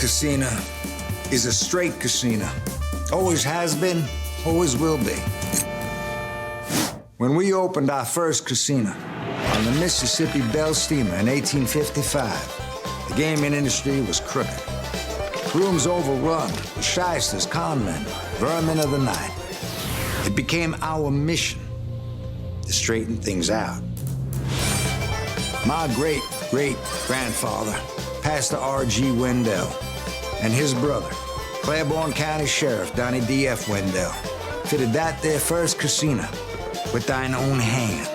Casino is a straight casino. Always has been, always will be. When we opened our first casino on the Mississippi Belle Steamer in 1855, the gaming industry was crooked. Rooms overrun with shysters, conmen, vermin of the night. It became our mission to straighten things out. My great-great-grandfather, Pastor R.G. Wendell, and his brother, Claiborne County Sheriff Donnie D.F. Wendell, fitted that their first casino with thine own hand.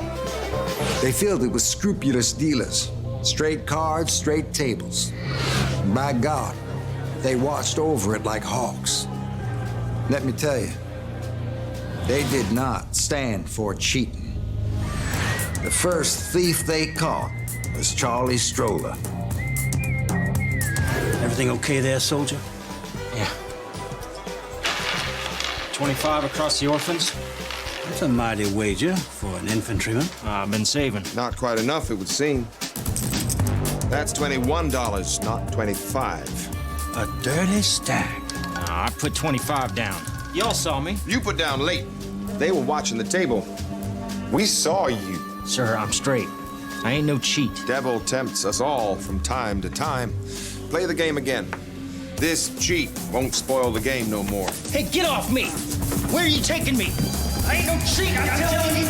They filled it with scrupulous dealers, straight cards, straight tables. And by God, they watched over it like hawks. Let me tell you, they did not stand for cheating. The first thief they caught was Charlie Stroller. Everything okay there, soldier? Yeah. 25 across the orphans? That's a mighty wager for an infantryman. I've been saving. Not quite enough, it would seem. That's $21, not 25. A dirty stack. I put 25 down. Y'all saw me. You put down late. They were watching the table. We saw you. Sir, I'm straight. I ain't no cheat. Devil tempts us all from time to time. Play the game again. This cheat won't spoil the game no more. Hey, get off me! Where are you taking me? I ain't no cheat, I'm telling you!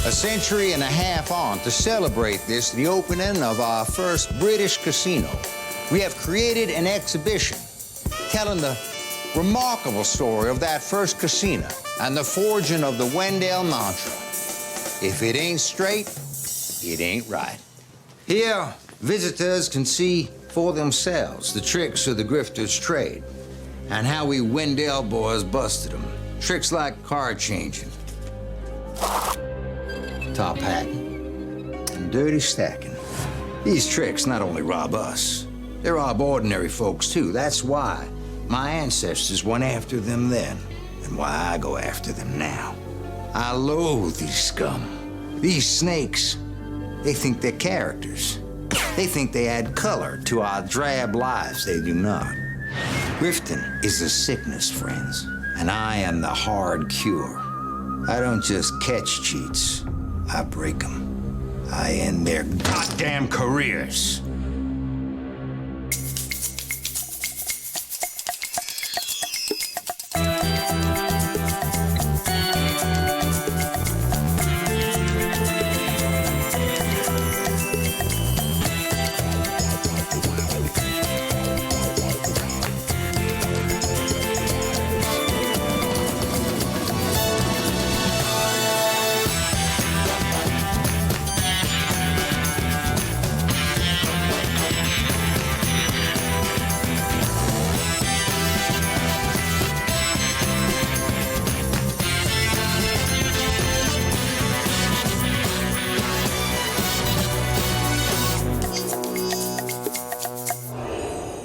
A century and a half on, to celebrate this, the opening of our first British casino, we have created an exhibition telling the remarkable story of that first casino and the forging of the Wendell mantra. If it ain't straight, it ain't right. Here, visitors can see for themselves the tricks of the grifter's trade and how we Wendell boys busted them. Tricks like card changing, top hatting, and dirty stacking. These tricks not only rob us, they rob ordinary folks too. That's why my ancestors went after them then, and why I go after them now. I loathe these scum, these snakes. They think they're characters. They think they add color to our drab lives. They do not. Grifting is a sickness, friends, and I am the hard cure. I don't just catch cheats. I break them. I end their goddamn careers.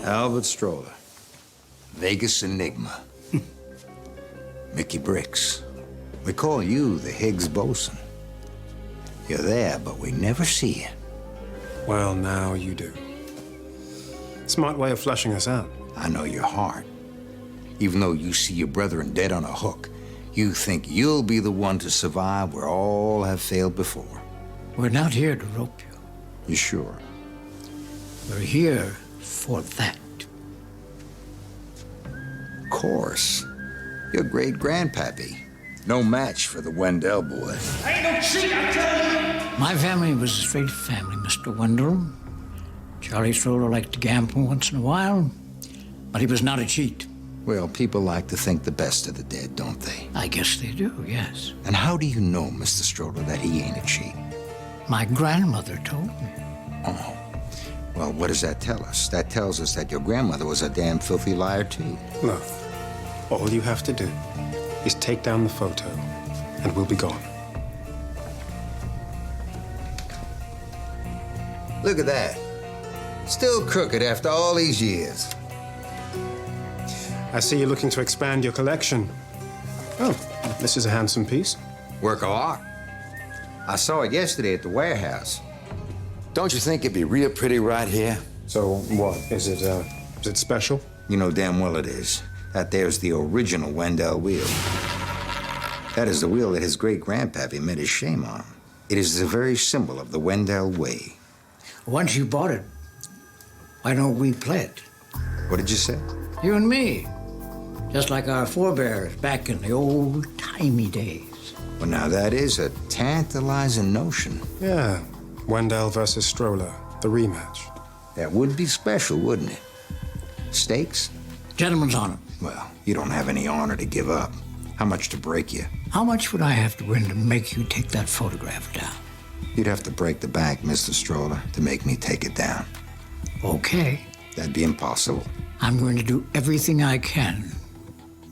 Albert Stroller, Vegas Enigma, Mickey Bricks. We call you the Higgs bosun. You're there, but we never see you. Well, now you do. Smart way of flushing us out. I know your heart. Even though you see your brethren dead on a hook, you think you'll be the one to survive where all have failed before. We're not here to rope you. You sure? We're here for that. Of course. Your great-grandpappy. No match for the Wendell boys. I ain't no cheat, I'm telling you! My family was a straight family, Mr. Wendell. Charlie Stroller liked to gamble once in a while, but he was not a cheat. Well, people like to think the best of the dead, don't they? I guess they do, yes. And how do you know, Mr. Stroller, that he ain't a cheat? My grandmother told me. Oh. Well, what does that tell us? That tells us that your grandmother was a damn filthy liar, too. Look, all you have to do is take down the photo, and we'll be gone. Look at that. Still crooked after all these years. I see you're looking to expand your collection. Oh, this is a handsome piece. Work of art. I saw it yesterday at the warehouse. Don't you think it'd be real pretty right here? So what? Is it special? You know damn well it is. That there's the original Wendell Wheel. That is the wheel that his great-grandpappy met his shame on. It is the very symbol of the Wendell way. Once you bought it, why don't we play it? What did you say? You and me. Just like our forebears back in the old-timey days. Well, now that is a tantalizing notion. Yeah. Wendell versus Stroller, the rematch. That would be special, wouldn't it? Stakes? Gentlemen's honor. Well, you don't have any honor to give up. How much to break you? How much would I have to win to make you take that photograph down? You'd have to break the bank, Mr. Stroller, to make me take it down. Okay. That'd be impossible. I'm going to do everything I can,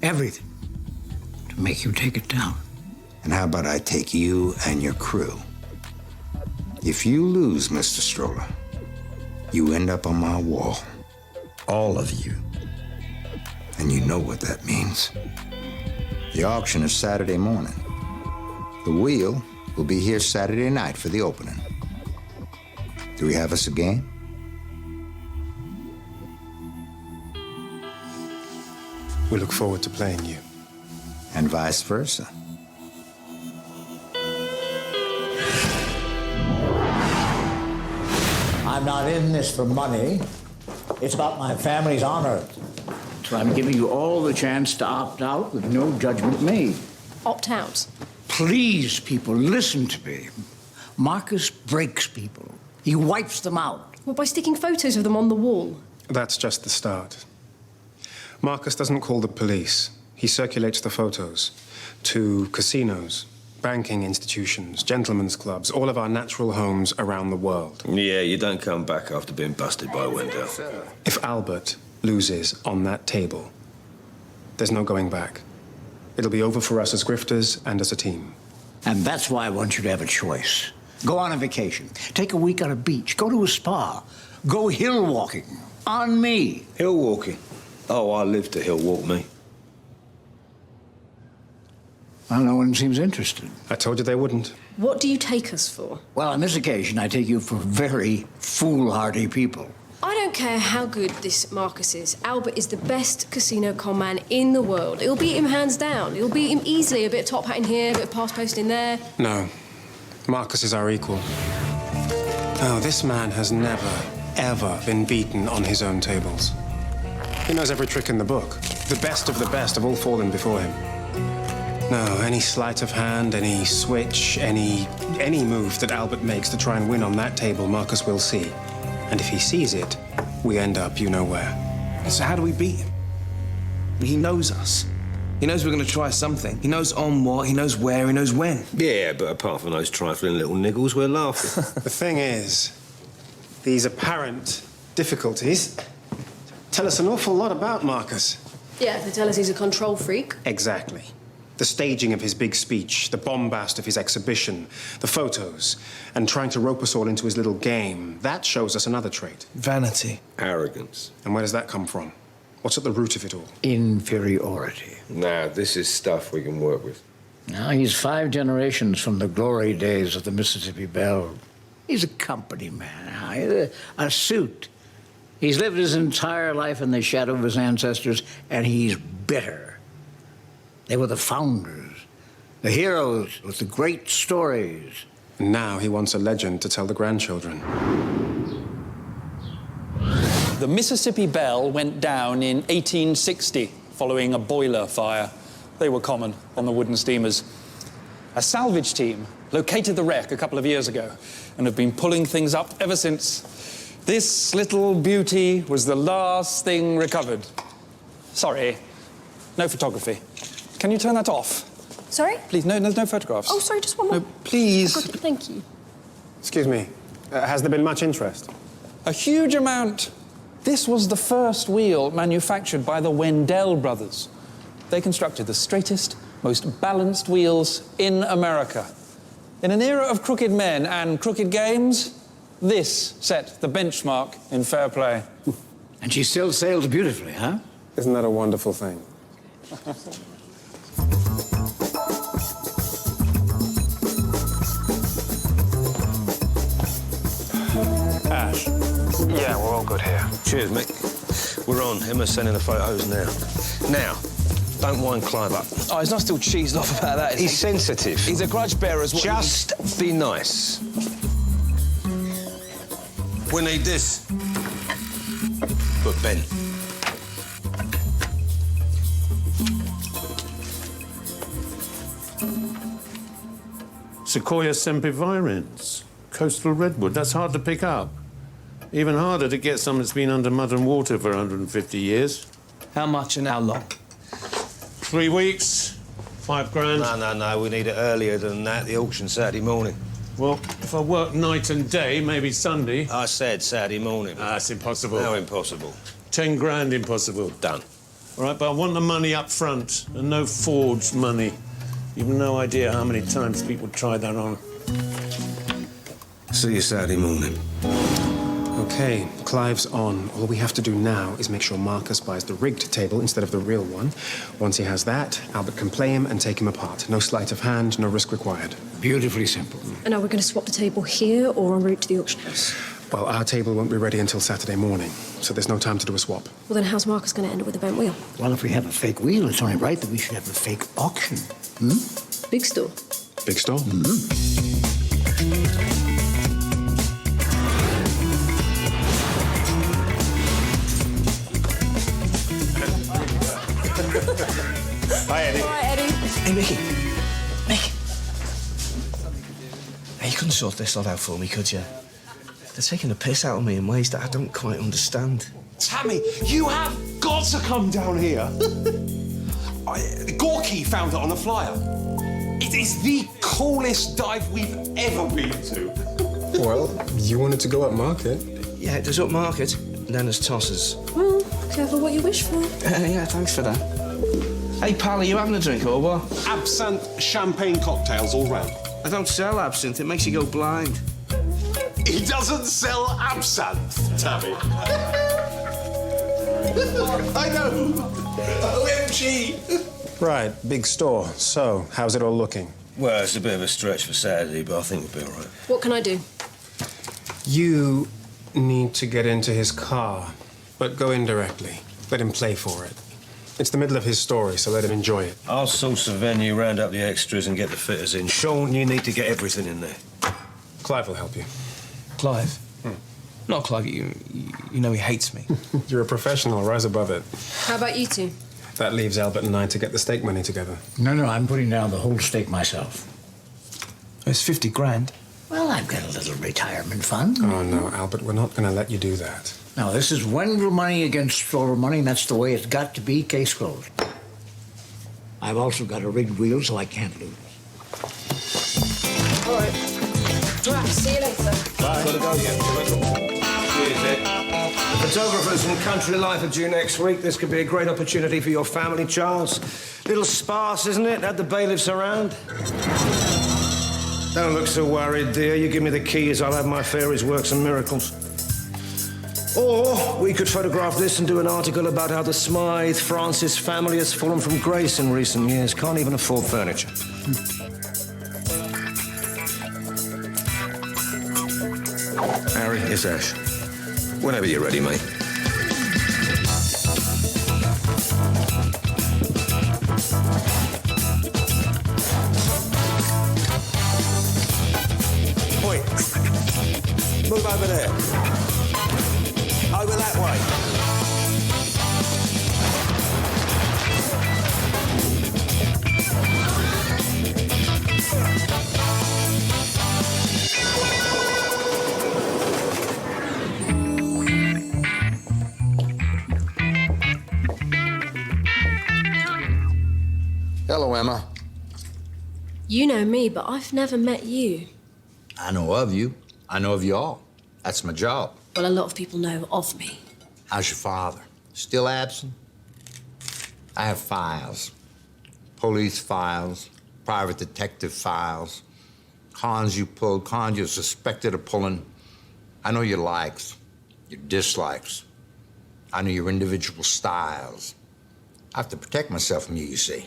everything, to make you take it down. And how about I take you and your crew? If you lose, Mr. Stroller, you end up on my wall. All of you. And you know what that means. The auction is Saturday morning. The wheel will be here Saturday night for the opening. Do we have us a game? We look forward to playing you. And vice versa. I'm not in this for money. It's about my family's honor. So I'm giving you all the chance to opt out with no judgment made. Opt out? Please, people, listen to me. Marcus breaks people. He wipes them out. Well, by sticking photos of them on the wall. That's just the start. Marcus doesn't call the police. He circulates the photos to casinos, banking institutions, gentlemen's clubs, all of our natural homes around the world. Yeah, you don't come back after being busted by Wendell. If Albert loses on that table, there's no going back. It'll be over for us as grifters and as a team. And that's why I want you to have a choice. Go on a vacation. Take a week on a beach. Go to a spa. Go hill walking. On me. Hill walking? Oh, I live to hill walk me. Well, no one seems interested. I told you they wouldn't. What do you take us for? Well, on this occasion, I take you for very foolhardy people. I don't care how good this Marcus is. Albert is the best casino con man in the world. It'll beat him hands down. It'll beat him easily. A bit of top hat in here, a bit of pass post in there. No. Marcus is our equal. No, this man has never, ever been beaten on his own tables. He knows every trick in the book. The best have all fallen before him. No, any sleight of hand, any switch, any move that Albert makes to try and win on that table, Marcus will see. And if he sees it, we end up you know where. So how do we beat him? He knows us. He knows we're going to try something. He knows on what, he knows where, he knows when. Yeah, but apart from those trifling little niggles, we're laughing. The thing is, these apparent difficulties tell us an awful lot about Marcus. Yeah, they tell us he's a control freak. Exactly. The staging of his big speech, the bombast of his exhibition, the photos, and trying to rope us all into his little game, that shows us another trait. Vanity. Arrogance. And where does that come from? What's at the root of it all? Inferiority. Nah, this is stuff we can work with. Now, he's 5 generations from the glory days of the Mississippi Belle. He's a company man, a suit. He's lived his entire life in the shadow of his ancestors, and he's bitter. They were the founders, the heroes with the great stories. And now he wants a legend to tell the grandchildren. The Mississippi Belle went down in 1860 following a boiler fire. They were common on the wooden steamers. A salvage team located the wreck a couple of years ago and have been pulling things up ever since. This little beauty was the last thing recovered. Sorry, no photography. Can you turn that off? Sorry? Please, no, there's no photographs. Oh, sorry, just one more. No, please. Got it, thank you. Excuse me, has there been much interest? A huge amount. This was the first wheel manufactured by the Wendell brothers. They constructed the straightest, most balanced wheels in America. In an era of crooked men and crooked games, this set the benchmark in fair play. And she still sails beautifully, huh? Isn't that a wonderful thing? us? Yeah, we're all good here. Cheers, mate. We're on. Emma's sending the photos now. Now, don't wind Clive up. Oh, he's not still cheesed off about that, is He's he? sensitive. He's a grudge bearer as well. Just be nice. We need this. But Ben. Sequoia sempervirens, coastal redwood. That's hard to pick up. Even harder to get something that's been under mud and water for 150 years. How much and how long? 3 weeks, $5,000. No. We need it earlier than that. The auction Saturday morning. Well, if I work night and day, maybe Sunday. I said Saturday morning. That's impossible. How impossible? 10 grand impossible. Done. All right, but I want the money up front and no forged money. You've no idea how many times people try that on. See you Saturday morning. Okay, Clive's on. All we have to do now is make sure Marcus buys the rigged table instead of the real one. Once he has that, Albert can play him and take him apart. No sleight of hand, no risk required. Beautifully simple. And are we going to swap the table here or en route to the auction house? Well, our table won't be ready until Saturday morning, so there's no time to do a swap. Well, then how's Marcus going to end up with a bent wheel? Well, if we have a fake wheel, it's only right that we should have a fake auction. Big store. Big store? Hi, Eddie. All right, Eddie. Hey, Mickey. Mick. Hey, you couldn't sort this lot out for me, could you? They're taking the piss out of me in ways that I don't quite understand. Tammy, you have got to come down here. Gorky found it on a flyer. It is the coolest dive we've ever been to. Well, you wanted to go up market. Yeah, there's up market, and then there's tosses. Well, careful what you wish for. Yeah, thanks for that. Hey, pal, are you having a drink or what? Absinthe champagne cocktails all round. I don't sell absinthe. It makes you go blind. He doesn't sell absinthe, Tammy. I know. OMG. Right, big store. So, how's it all looking? Well, it's a bit of a stretch for Saturday, but I think we'll be all right. What can I do? You need to get into his car, but go indirectly. Let him play for it. It's the middle of his story, so let him enjoy it. I'll source a venue, round up the extras, and get the fitters in. Sean, you need to get everything in there. Clive will help you. Clive? Not Clive. You know he hates me. You're a professional. Rise above it. How about you two? That leaves Albert and I to get the stake money together. No, I'm putting down the whole stake myself. It's 50 grand. Well, I've got a little retirement fund. Oh, no, Albert, we're not going to let you do that. Now, this is Wendell money against Stroller money, and that's the way it's got to be. Case closed. I've also got a rigged wheel, so I can't lose. All right. Right, see you later. Gotta go, yeah. Cheers, Ed. The photographers from Country Life are due next week. This could be a great opportunity for your family, Charles. Little sparse, isn't it? Had the bailiffs around. Don't look so worried, dear. You give me the keys, I'll have my fairies work some miracles. Or we could photograph this and do an article about how the Smythe Francis family has fallen from grace in recent years. Can't even afford furniture. Harry, it's Ash. Whenever you're ready, mate. Oi, move over there. Over that way. Hello, Emma. You know me, but I've never met you. I know of you. I know of you all. That's my job. Well, a lot of people know of me. How's your father? Still absent? I have files. Police files, private detective files, cons you pulled, cons you're suspected of pulling. I know your likes, your dislikes. I know your individual styles. I have to protect myself from you, you see.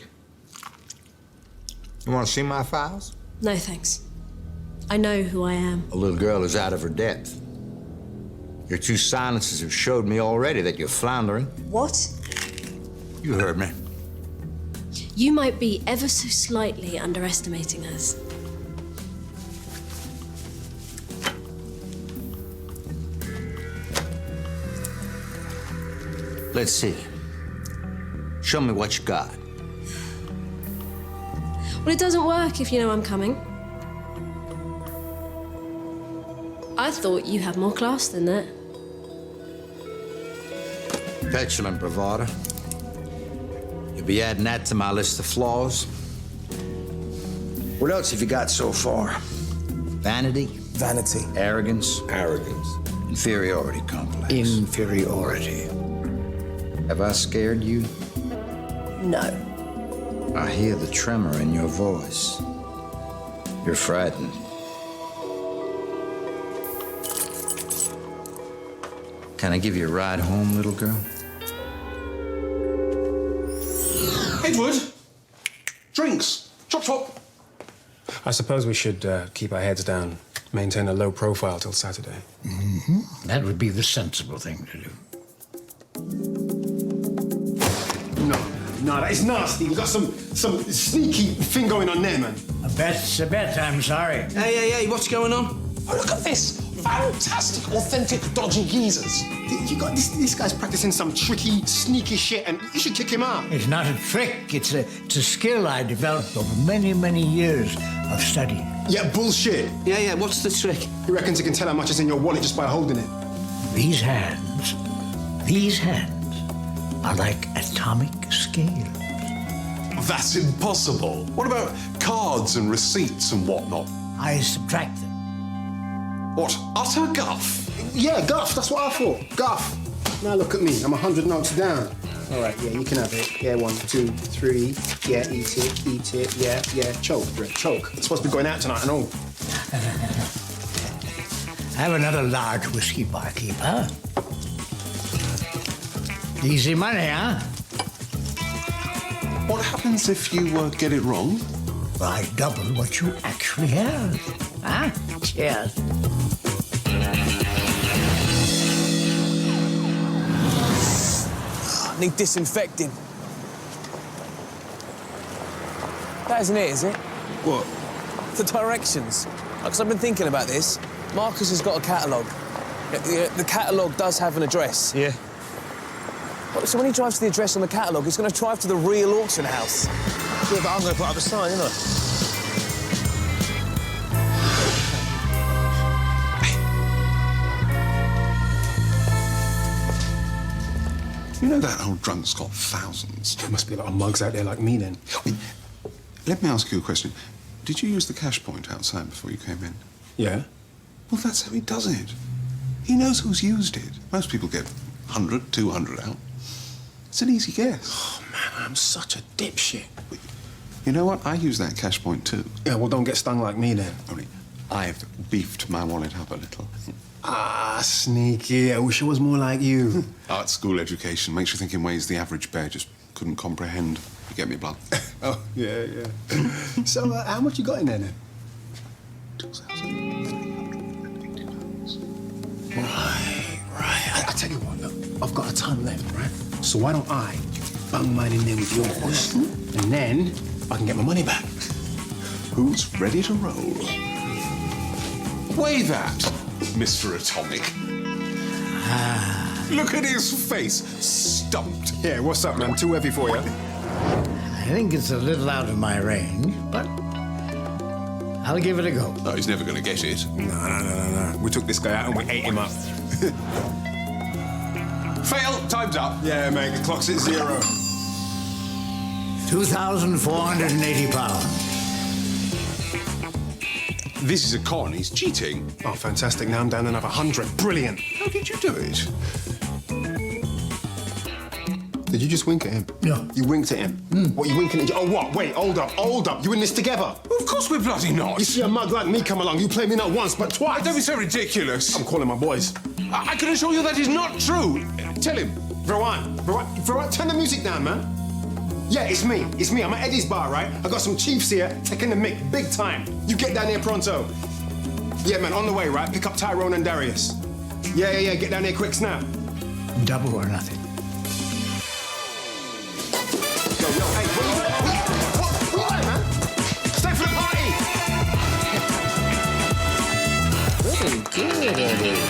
You want to see my files? No, thanks. I know who I am. A little girl who's out of her depth. Your two silences have showed me already that you're floundering. What? You heard me. You might be ever so slightly underestimating us. Let's see. Show me what you got. Well, it doesn't work if you know I'm coming. I thought you had more class than that. Petulant bravado. You'll be adding that to my list of flaws. What else have you got so far? Vanity? Vanity. Arrogance? Arrogance. Inferiority complex? Inferiority. Have I scared you? No. I hear the tremor in your voice. You're frightened. Can I give you a ride home, little girl? Edward! Drinks! Chop, chop! I suppose we should keep our heads down, maintain a low profile till Saturday. Mm-hmm. That would be the sensible thing to do. No, that is nasty. You've got some sneaky thing going on there, man. A bet's a bet, I'm sorry. Hey, what's going on? Oh, look at this! Fantastic, authentic, dodgy geezers. You got this guy's practicing some tricky, sneaky shit, and you should kick him out. It's not a trick. It's a skill I developed over many, many years of study. Yeah, bullshit. Yeah, what's the trick? He reckons he can tell how much is in your wallet just by holding it. These hands are like atomic scales. That's impossible. What about cards and receipts and whatnot? I subtract them. What, utter guff? Yeah, guff, that's what I thought. Guff. Now look at me, I'm 100 notes down. All right, yeah, you can have it. Yeah, 1, 2, 3. Yeah, eat it. Yeah. Choke, Brett, choke. It's supposed to be going out tonight, I know. Have another large whiskey, barkeeper. Easy money, huh? What happens if you get it wrong? Well, I double what you actually have. Huh? Cheers. I need disinfecting. That isn't it, is it? What? The directions. Because I've been thinking about this. Marcus has got a catalogue. The catalogue does have an address. Yeah. So when he drives to the address on the catalogue, he's going to drive to the real auction house. Yeah, but I'm going to put up a sign, isn't I? You know that old drunk's got thousands. There must be a lot of mugs out there like me, then. Let me ask you a question. Did you use the cash point outside before you came in? Yeah? Well, that's how he does it. He knows who's used it. Most people get 100, 200 out. It's an easy guess. Oh, man, I'm such a dipshit. You know what? I use that cash point, too. Yeah, well, don't get stung like me, then. Only I've beefed my wallet up a little. Ah, sneaky. I wish I was more like you. Art school education makes you think in ways the average bear just couldn't comprehend. You get me, blood? Oh, yeah. So, how much you got in there, then? 2,320 pounds. Right. I tell you what, look, I've got a ton left, right? So why don't I bung mine in there with yours, and then I can get my money back. Who's ready to roll? Weigh that, Mr. Atomic. Look at his face, stumped. Yeah, what's up, man? Too heavy for you? I think it's a little out of my range, but I'll give it a go. No, he's never going to get it. No. We took this guy out and we ate him up. Fail, time's up. Yeah, mate, the clock's at 0. 2,480 pounds. This is a con, he's cheating. Oh, fantastic. Now I'm down another 100. Brilliant. How did you do it? Did you just wink at him? No. You winked at him? What, you winking at... Oh, what? Wait, hold up. You in this together? Well, of course we're bloody not. You see a mug like me come along, you play me not once, but twice. Don't be so ridiculous. I'm calling my boys. I can assure you that is not true. Tell him. Varwan, turn the music down, man. Yeah, it's me. I'm at Eddie's bar, right? I got some chiefs here taking the mick, big time. You get down there pronto. Yeah, man, on the way, right? Pick up Tyrone and Darius. Yeah, get down here quick, snap. Double or nothing. Yo, hey, what, man? Stay for the party! Very good, Eddie.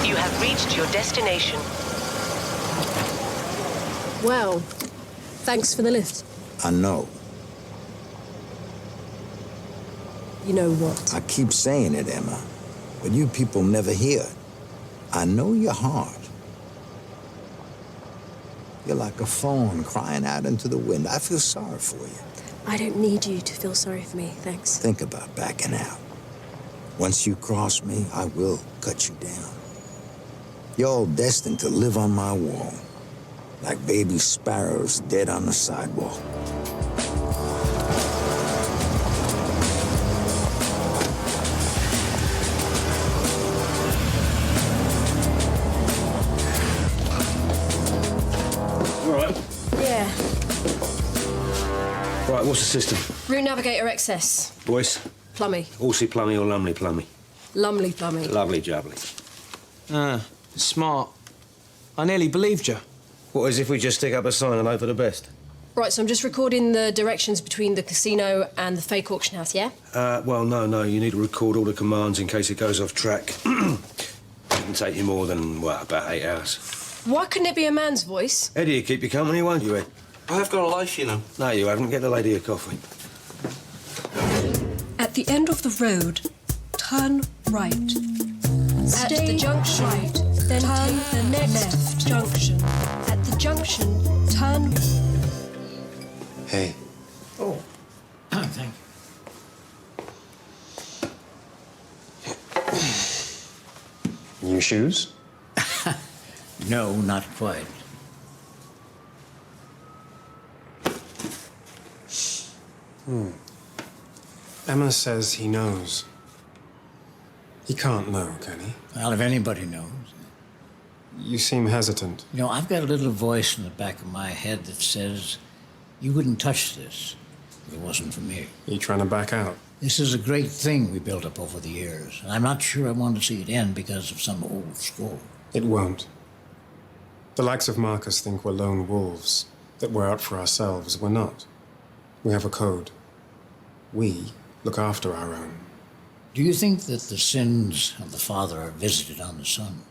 You have reached your destination. Well, thanks for the lift. I know. You know what? I keep saying it, Emma, but you people never hear it. I know your heart. You're like a fawn crying out into the wind. I feel sorry for you. I don't need you to feel sorry for me, thanks. Think about backing out. Once you cross me, I will cut you down. You're all destined to live on my wall, like baby sparrows dead on the sidewalk. Yeah. Right, what's the system? Route Navigator XS. Voice? Plummy. Horsey plummy or lumley plummy? Lumley plummy. Lovely jubbly. Ah, smart. I nearly believed you. What, as if we just stick up a sign and hope for the best? Right, so I'm just recording the directions between the casino and the fake auction house, yeah? Well, no. You need to record all the commands in case it goes off track. It can take you more than, about 8 hours. Why couldn't it be a man's voice? Eddie, you keep you company, won't you, Ed? I have got a life, you know. No, you haven't. Get the lady a coffee. At the end of the road, turn right. At the junction, right, then turn take the next left. junction. At the junction, Turn. Hey. Oh, thank you. New shoes? No, not quite. Emma says he knows. He can't know, can he? Well, if anybody knows. You seem hesitant. You know, I've got a little voice in the back of my head that says, you wouldn't touch this if it wasn't for me. You trying to back out? This is a great thing we built up over the years, and I'm not sure I want to see it end because of some old score. It won't. The likes of Marcus think we're lone wolves, that we're out for ourselves. We're not. We have a code. We look after our own. Do you think that the sins of the father are visited on the son?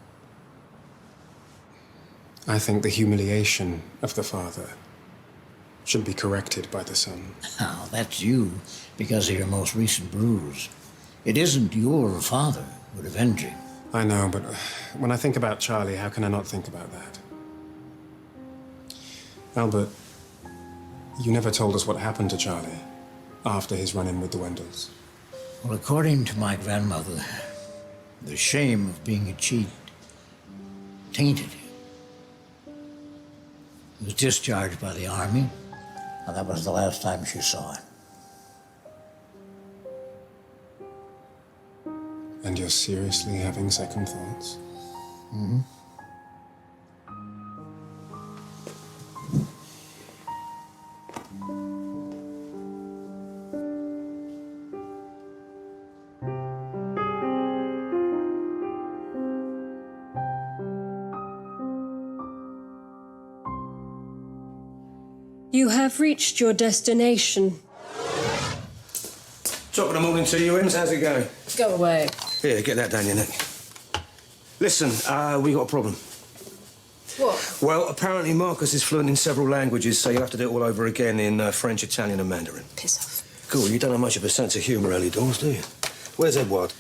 I think the humiliation of the father should be corrected by the son. Now, that's you because of your most recent bruise. It isn't your father who would avenge him. I know, but when I think about Charlie, how can I not think about that? Albert, you never told us what happened to Charlie after his run-in with the Wendells. Well, according to my grandmother, the shame of being a cheat tainted him. He was discharged by the army, and that was the last time she saw him. And you're seriously having second thoughts? Mm-hmm. You have reached your destination. Top of the morning to you, Ems. How's it going? Go away. Here, get that down your neck. Listen, we got a problem. What? Well, apparently Marcus is fluent in several languages, so you'll have to do it all over again in French, Italian and Mandarin. Piss off. Cool, you don't have much of a sense of humour early doors, do you? Where's Edward?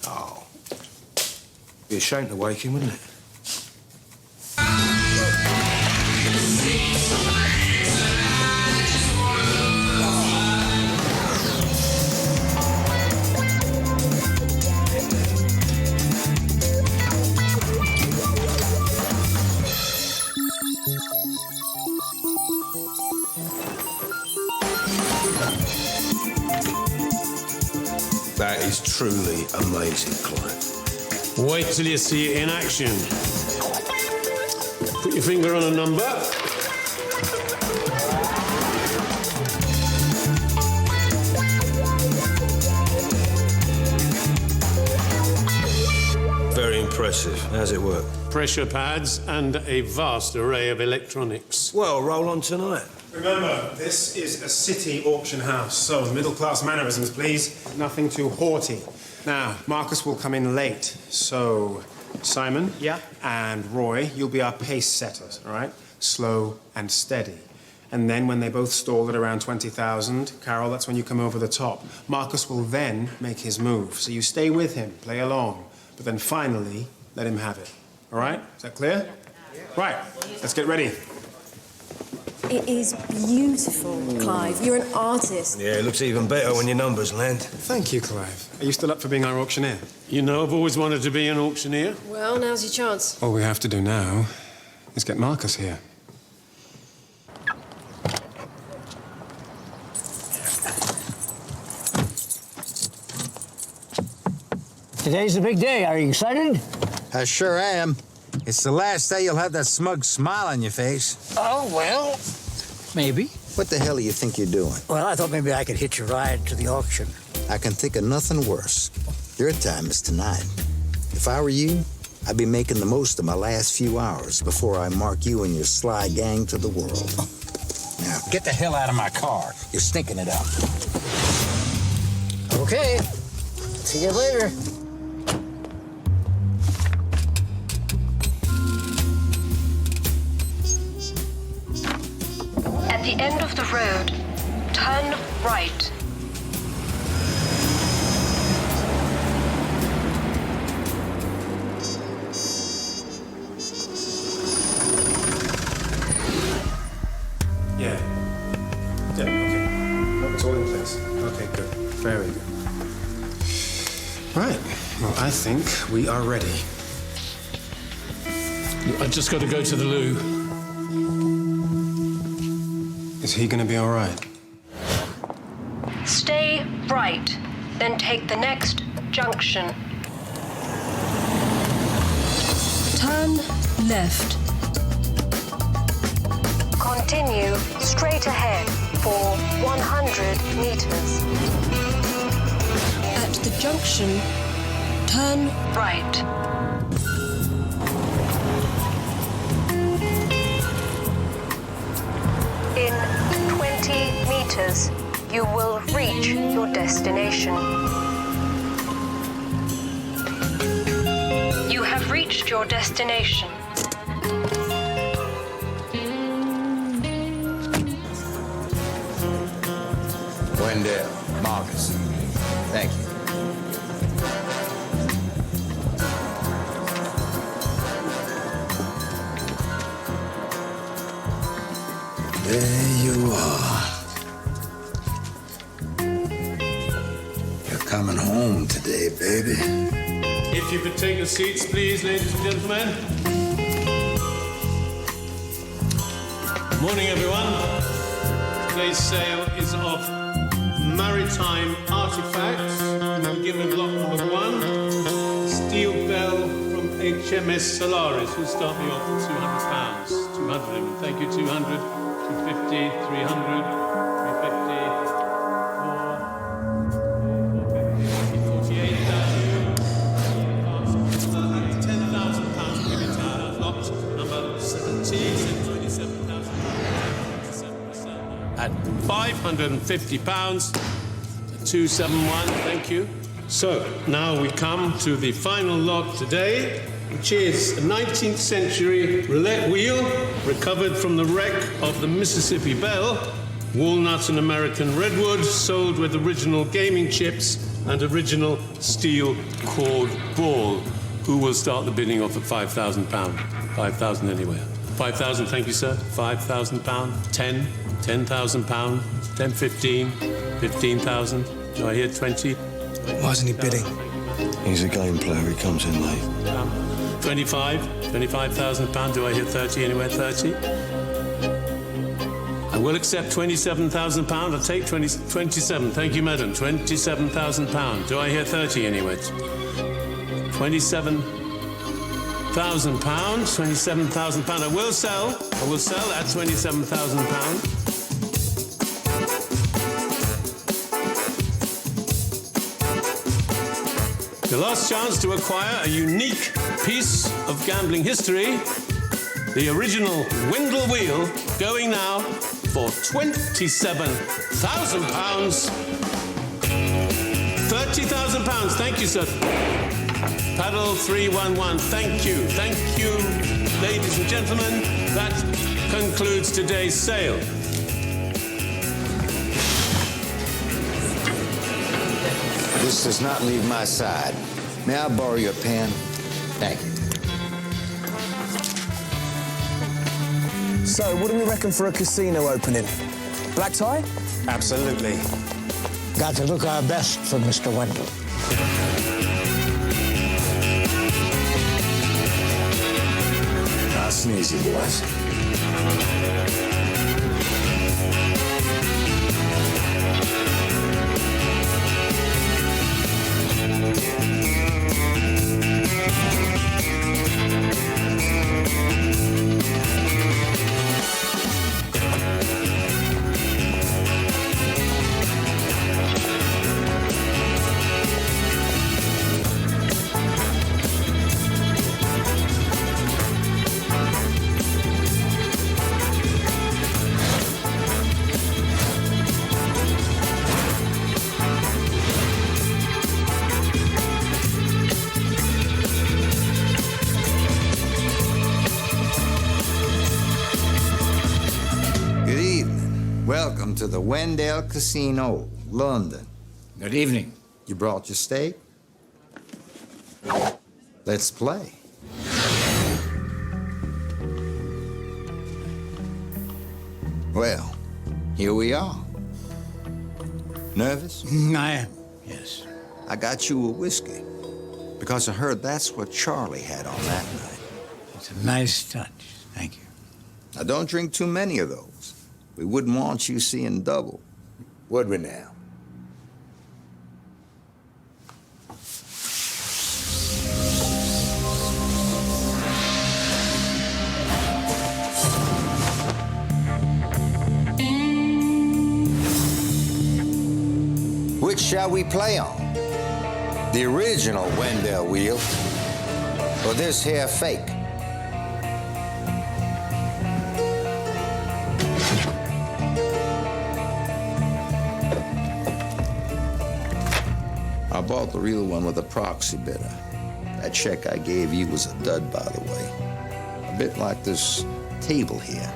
Oh. Be a shame to wake him, wouldn't it? That is truly amazing, Clive. Wait till you see it in action. Put your finger on a number. impressive. How's it work? Pressure pads and a vast array of electronics. Well, roll on tonight. Remember, this is a city auction house, so middle-class mannerisms, please. Nothing too haughty. Now, Marcus will come in late, so Simon and Roy, you'll be our pace setters, all right? Slow and steady. And then when they both stall at around 20,000, Carol, that's when you come over the top. Marcus will then make his move. So you stay with him, play along, but then finally let him have it. All right? Is that clear? Right, let's get ready. It is beautiful, Clive. You're an artist. Yeah, it looks even better when your numbers land. Thank you, Clive. Are you still up for being our auctioneer? You know, I've always wanted to be an auctioneer. Well, now's your chance. All we have to do now is get Marcus here. Today's a big day. Are you excited? I sure am. It's the last day you'll have that smug smile on your face. Oh, well, maybe. What the hell do you think you're doing? Well, I thought maybe I could hitch a ride to the auction. I can think of nothing worse. Your time is tonight. If I were you, I'd be making the most of my last few hours before I mark you and your sly gang to the world. Now, get the hell out of my car. You're stinking it up. Okay. See you later. At the end of the road, turn right. Yeah, okay. It's all in place. Okay, good. Very good. Right. Well, I think we are ready. I've just got to go to the loo. Is he gonna be all right? Stay right, then take the next junction. Turn left. Continue straight ahead for 100 meters. At the junction, turn right. In 20 meters, you will reach your destination. You have reached your destination. Wendell, Marcus, thank you. There you are. You're coming home today, baby. If you could take your seats, please, ladies and gentlemen. Morning, everyone. Today's sale is of maritime artifacts. We'll begin with lot number 1. Steel bell from HMS Solaris. Who'll start me off with £200? 200. Thank you, 200. 250, 300, 350, 48,000, 10,000 pounds. Lot number 17, 27,000. At £550, 271. Thank you. So now we come to the final lot today, which is a 19th century roulette wheel recovered from the wreck of the Mississippi Belle, walnut and American redwood, sold with original gaming chips and original steel cord ball. Who will start the bidding off at £5,000? 5,000 anywhere. 5,000, thank you, sir. £5,000. 10, £10,000. 10, 15, 15,000. Do I hear 20? Why isn't he bidding? He's a game player. He comes in late. 25, £25,000. Do I hear 30 anywhere? 30. I will accept £27,000. I'll take 27. Thank you, madam. £27,000. Do I hear 30 anywhere? £27,000. £27,000. I will sell at £27,000. The last chance to acquire a unique piece of gambling history, the original Wendell Wheel, going now for £27,000. £30,000. Thank you, sir. Paddle 311. Thank you. Thank you, ladies and gentlemen. That concludes today's sale. This does not leave my side. May I borrow your pen? Thank you. So, what do we reckon for a casino opening? Black tie? Absolutely. Got to look our best for Mr. Wendell. Not sneezy, boys. Welcome to the Wendell Casino, London. Good evening. You brought your steak? Let's play. Well, here we are. Nervous? I am, yes. I got you a whiskey because I heard that's what Charlie had on that night. It's a nice touch. Thank you. Now, don't drink too many of those. We wouldn't want you seeing double, would we now? Which shall we play on? The original Wendell Wheel or this here fake? I bought the real one with a proxy bidder. That check I gave you was a dud, by the way. A bit like this table here.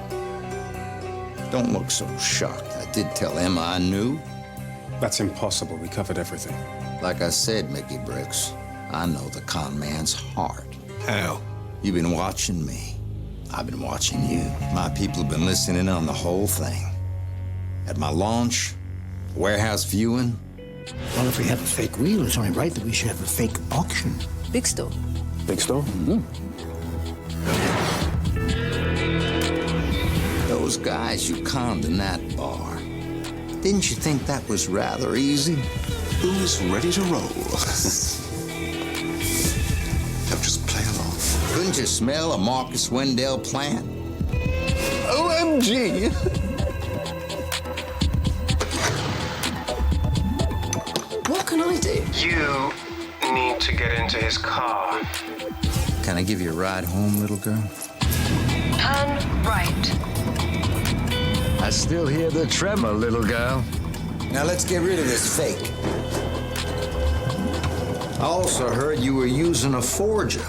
Don't look so shocked. I did tell Emma I knew. That's impossible. We covered everything. Like I said, Mickey Bricks, I know the con man's heart. How? You've been watching me. I've been watching you. My people have been listening on the whole thing. At my launch, warehouse viewing. Well, if we have a fake wheel, it's only right that we should have a fake auction. Big store. Big store? Mm-hmm. Those guys you conned in that bar. Didn't you think that was rather easy? Who's ready to roll? Now just play along. Couldn't you smell a Marcus Wendell plan? OMG! What can I do? You need to get into his car. Can I give you a ride home, little girl? Turn right. I still hear the tremor, little girl. Now let's get rid of this fake. I also heard you were using a forger,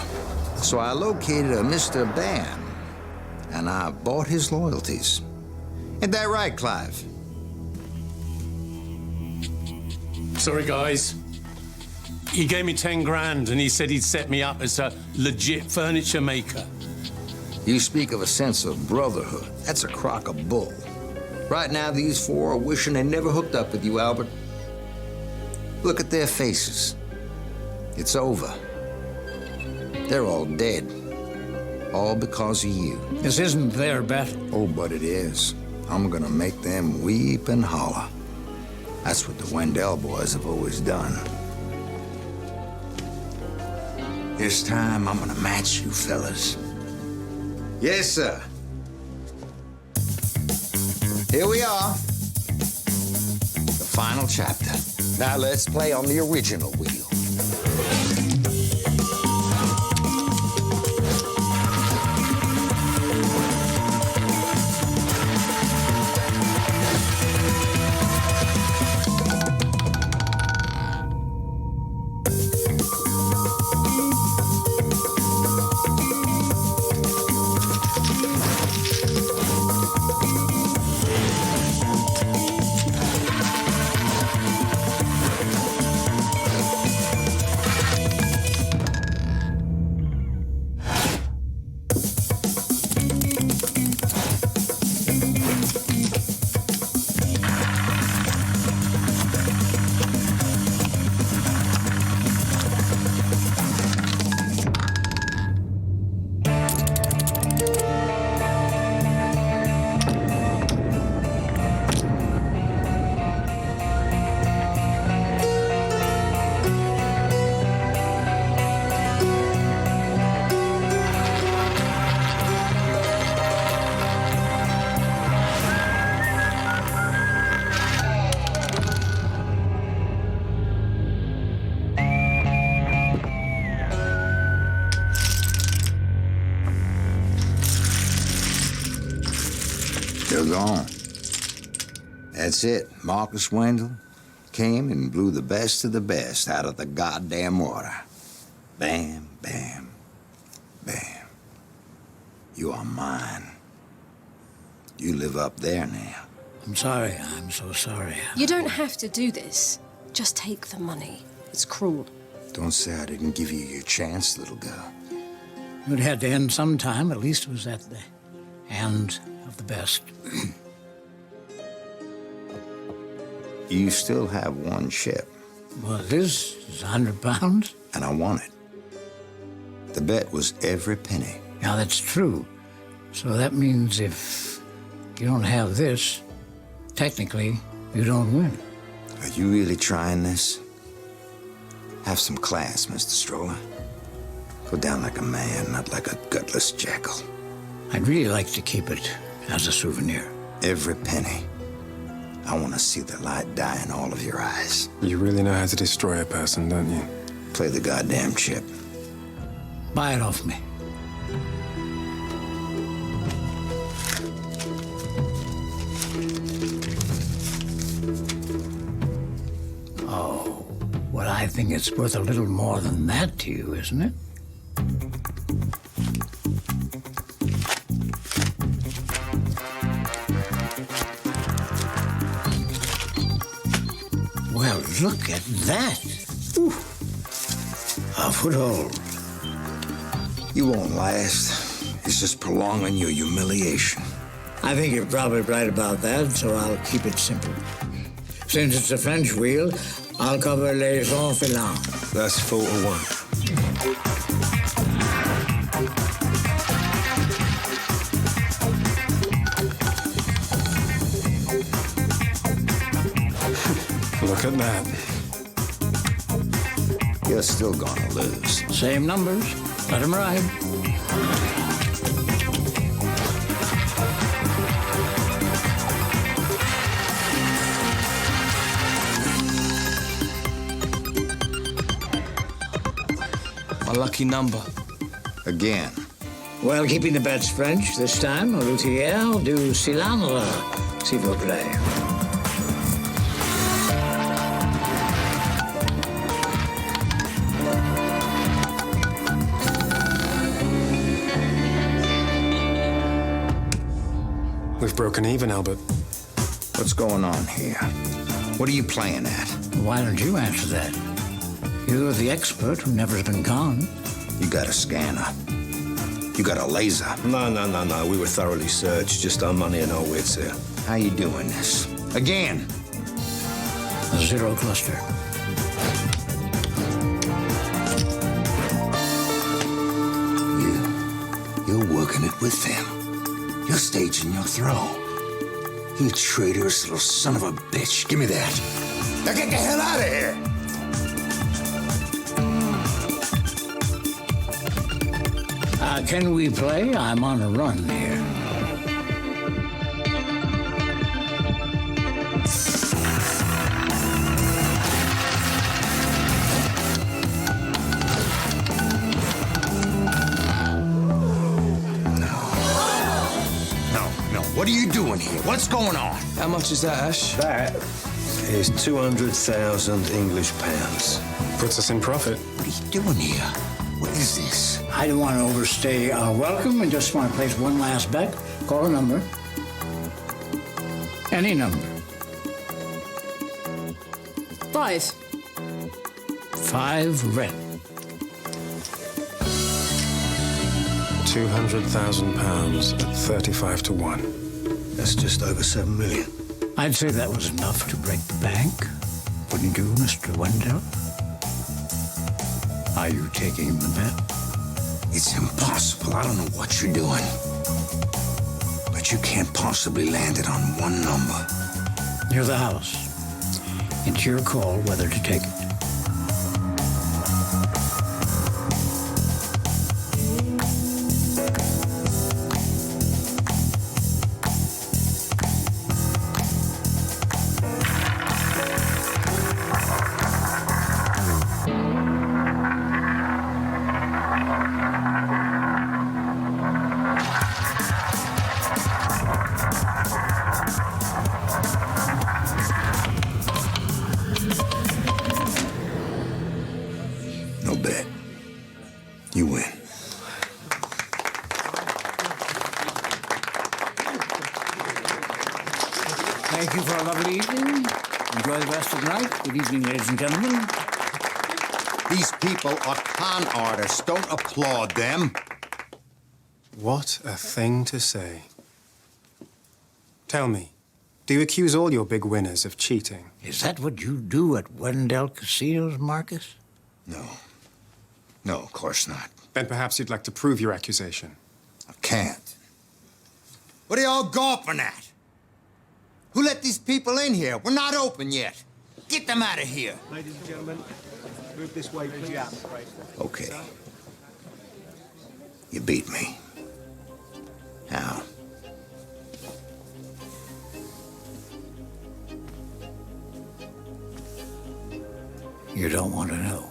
so I located a Mr. Bam, and I bought his loyalties. Ain't that right, Clive? Sorry, guys. He gave me 10 grand and he said he'd set me up as a legit furniture maker. You speak of a sense of brotherhood. That's a crock of bull. Right now, these four are wishing they never hooked up with you, Albert. Look at their faces. It's over. They're all dead. All because of you. This isn't their bet. Oh, but it is. I'm gonna make them weep and holler. That's what the Wendell boys have always done. This time, I'm gonna match you fellas. Yes, sir. Here we are. The final chapter. Now let's play on the original wheel. They're gone. That's it. Marcus Wendell came and blew the best of the best out of the goddamn water. Bam, bam, bam. You are mine. You live up there now. I'm sorry. I'm so sorry. You don't have to do this. Just take the money. It's cruel. Don't say I didn't give you your chance, little girl. It had to end sometime. At least it was at the end of the best. You still have one ship. Well, this is £100. And I want it. The bet was every penny. Now, that's true. So that means if you don't have this, technically, you don't win. Are you really trying this? Have some class, Mr. Stroller. Go down like a man, not like a gutless jackal. I'd really like to keep it as a souvenir. Every penny. I want to see the light die in all of your eyes. You really know how to destroy a person, don't you? Play the goddamn chip. Buy it off me. Oh, well, I think it's worth a little more than that to you, isn't it? Well, look at that. Ooh. A foothold. You won't last. It's just prolonging your humiliation. I think you're probably right about that, so I'll keep it simple. Since it's a French wheel, I'll cover les orphelins. That's 4 to 1. Look at that. You're still gonna lose. Same numbers. Let him ride. My lucky number. Again. Well, keeping the bets French this time, Luthier du cylindre, s'il vous plaît. We've broken even, Albert. What's going on here? What are you playing at? Why don't you answer that? You're the expert who never's been gone. You got a scanner. You got a laser. No. We were thoroughly searched. Just our money and our wits here. How you doing this? Again? A zero cluster. You're working it with them. You're staging your throw. You traitorous little son of a bitch. Give me that. Now get the hell out of here! Can we play? I'm on a run here. No. What are you doing here? What's going on? How much is that, Ash? That is 200,000 English pounds. Puts us in profit. What are you doing here? What is this? I don't want to overstay our welcome and just want to place one last bet. Call a number. Any number. 5. 5 red. £200,000 at 35 to 1. That's just over 7 million. I'd say that was enough to break the bank. Wouldn't you, Mr. Wendell? Are you taking the bet? It's impossible. I don't know what you're doing. But you can't possibly land it on one number. You're the house. It's your call whether to take it. Thank you for a lovely evening. Enjoy the rest of the night. Good evening, ladies and gentlemen. These people are con artists. Don't applaud them. What a thing to say. Tell me, do you accuse all your big winners of cheating? Is that what you do at Wendell Casino, Marcus? No. No, of course not. Then perhaps you'd like to prove your accusation. I can't. What are y'all gawping at? Who let these people in here? We're not open yet. Get them out of here. Ladies and gentlemen, move this way, please. Okay. You beat me. How? You don't want to know.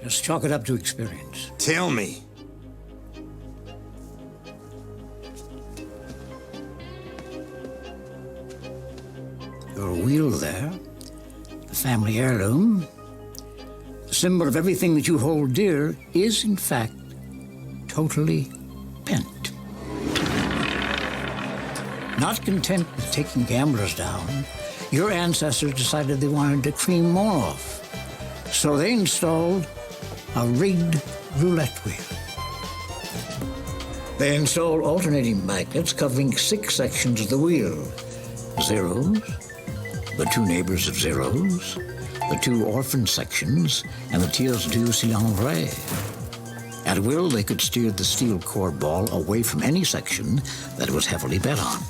Just chalk it up to experience. Tell me. Your wheel there, the family heirloom, the symbol of everything that you hold dear, is in fact totally bent. Not content with taking gamblers down, your ancestors decided they wanted to cream more off. So they installed a rigged roulette wheel. They installed alternating magnets covering 6 sections of the wheel. Zeros, the 2 neighbors of zeros, the 2 orphan sections, and the tiers du cylindre. At will, they could steer the steel core ball away from any section that was heavily bet on.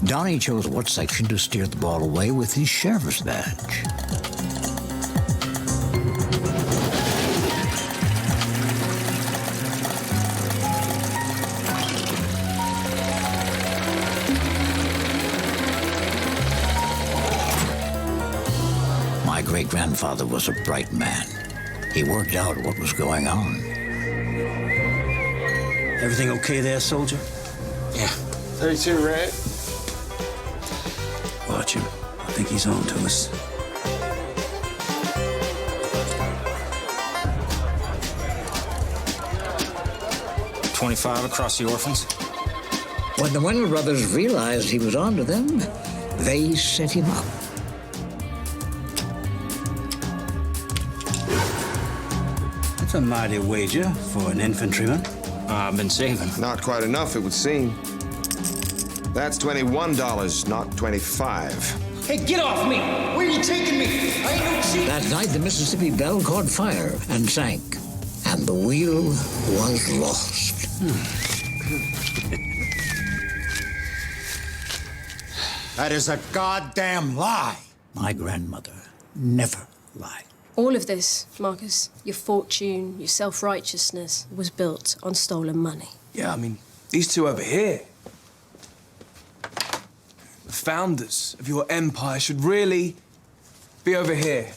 Donnie chose what section to steer the ball away with his sheriff's badge. My great-grandfather was a bright man. He worked out what was going on. Everything okay there, soldier? Yeah. 32 red. Watch him. I think he's on to us. $25 across the orphans. When the Wendell brothers realized he was onto them, they set him up. That's a mighty wager for an infantryman. I've been saving. Not quite enough, it would seem. That's $21, not 25. Hey, get off me! Where are you taking me? I ain't no cheat. That night, the Mississippi Belle caught fire and sank, and the wheel was lost. That is a goddamn lie. My grandmother never lied. All of this, Marcus, your fortune, your self-righteousness, was built on stolen money. Yeah, I mean, these two over here, the founders of your empire, should really be over here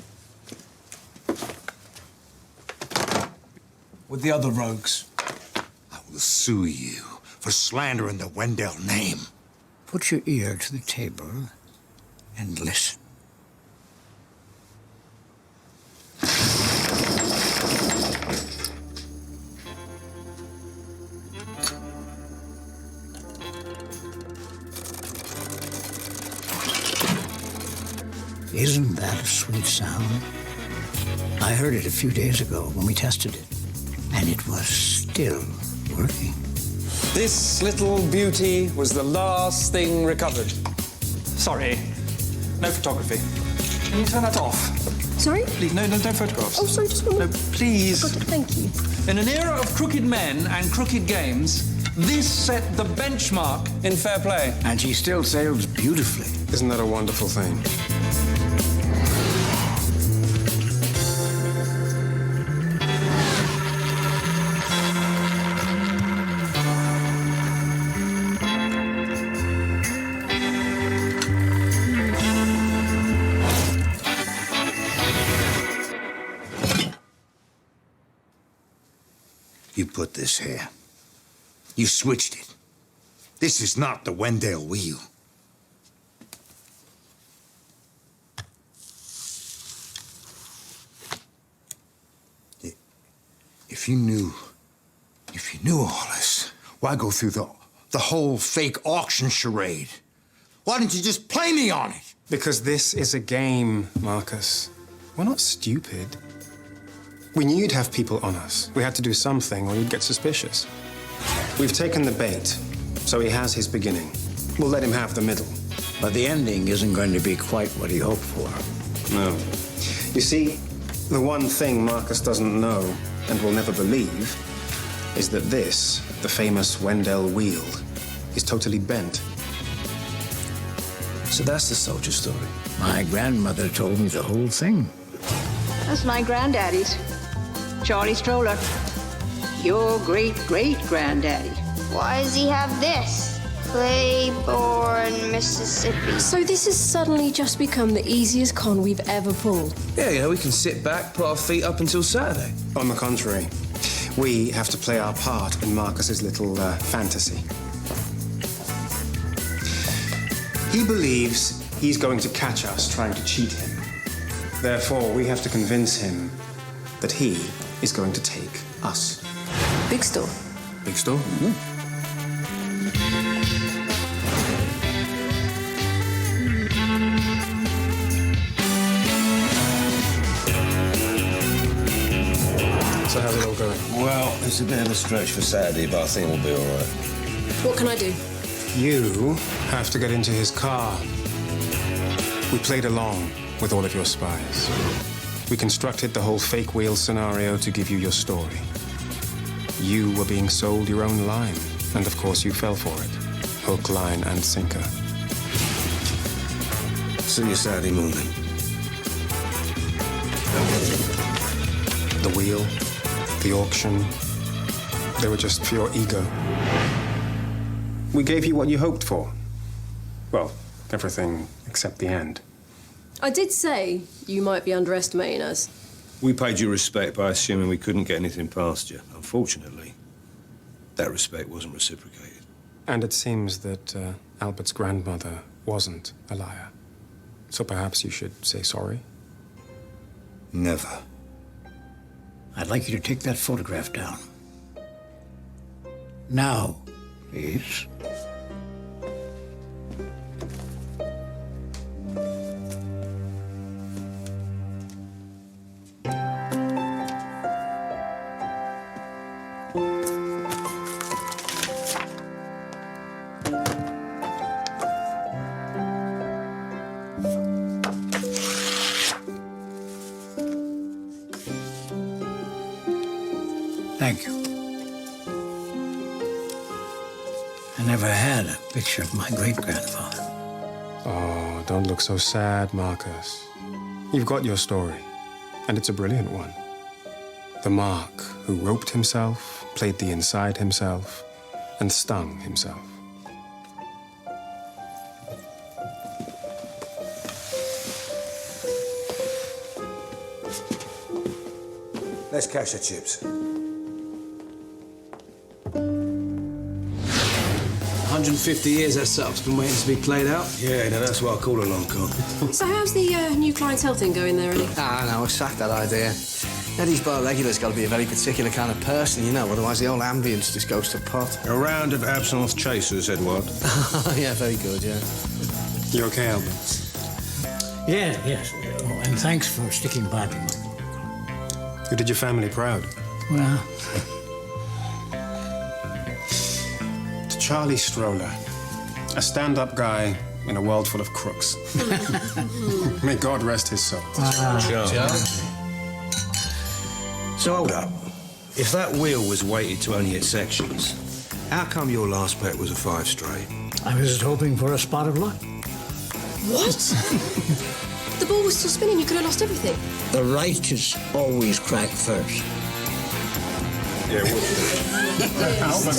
with the other rogues. I will sue you for slandering the Wendell name. Put your ear to the table and listen. Isn't that a sweet sound? I heard it a few days ago when we tested it, and it was still working. This little beauty was the last thing recovered. Sorry, no photography. Can you turn that off? Sorry? Please, no photographs. Oh, sorry, just one. No, please. Oh, thank you. In an era of crooked men and crooked games, this set the benchmark in fair play. And she still sails beautifully. Isn't that a wonderful thing? You put this here. You switched it. This is not the Wendell Wheel. If you knew all this, why go through the whole fake auction charade? Why didn't you just play me on it? Because this is a game, Marcus. We're not stupid. We knew you'd have people on us. We had to do something or you'd get suspicious. We've taken the bait, so he has his beginning. We'll let him have the middle. But the ending isn't going to be quite what he hoped for. No. You see, the one thing Marcus doesn't know and will never believe is that this, the famous Wendell Wheel, is totally bent. So that's the soldier story. My grandmother told me the whole thing. That's my granddaddy's, Charlie Stroller. Your great-great-granddaddy. Why does he have this? Claiborne, Mississippi. So this has suddenly just become the easiest con we've ever pulled. Yeah, you know, we can sit back, put our feet up until Saturday. On the contrary, we have to play our part in Marcus's little fantasy. He believes he's going to catch us trying to cheat him. Therefore, we have to convince him that he is going to take us. Big store. Big store? Mm-hmm. So how's it all going? Well, it's a bit of a stretch for Saturday, but I think we'll be all right. What can I do? You have to get into his car. We played along with all of your spies. We constructed the whole fake wheel scenario to give you your story. You were being sold your own line, and of course you fell for it. Hook, line, and sinker. See you Saturday morning. The wheel, the auction, they were just pure ego. We gave you what you hoped for. Well, everything except the end. I did say you might be underestimating us. We paid you respect by assuming we couldn't get anything past you. Unfortunately, that respect wasn't reciprocated. And it seems that Albert's grandmother wasn't a liar. So perhaps you should say sorry? Never. I'd like you to take that photograph down. Now, please. Thank you. I never had a picture of my great-grandfather. Oh, don't look so sad, Marcus. You've got your story, and it's a brilliant one. The Mark who roped himself, played the inside himself, and stung himself. Let's cash the chips. 150 years that setup's been waiting to be played out. Yeah, now that's what I call a long con. So how's the new clientele thing going there, Eddie? No, I sacked that idea. Eddie's bar regular's got to be a very particular kind of person, you know, otherwise the whole ambience just goes to pot. A round of absinthe chasers, Edward. Yeah, very good, yeah. You okay, Albert? Yeah, yes. Oh, and thanks for sticking by me. You did your family proud. Well, To Charlie Stroller, a stand-up guy in a world full of crooks. May God rest his soul. So hold up. If that wheel was weighted to only its sections, how come your last bet was a 5 straight? I was just hoping for a spot of luck. What? The ball was still spinning. You could have lost everything. The righteous always crack first. Yeah, Albert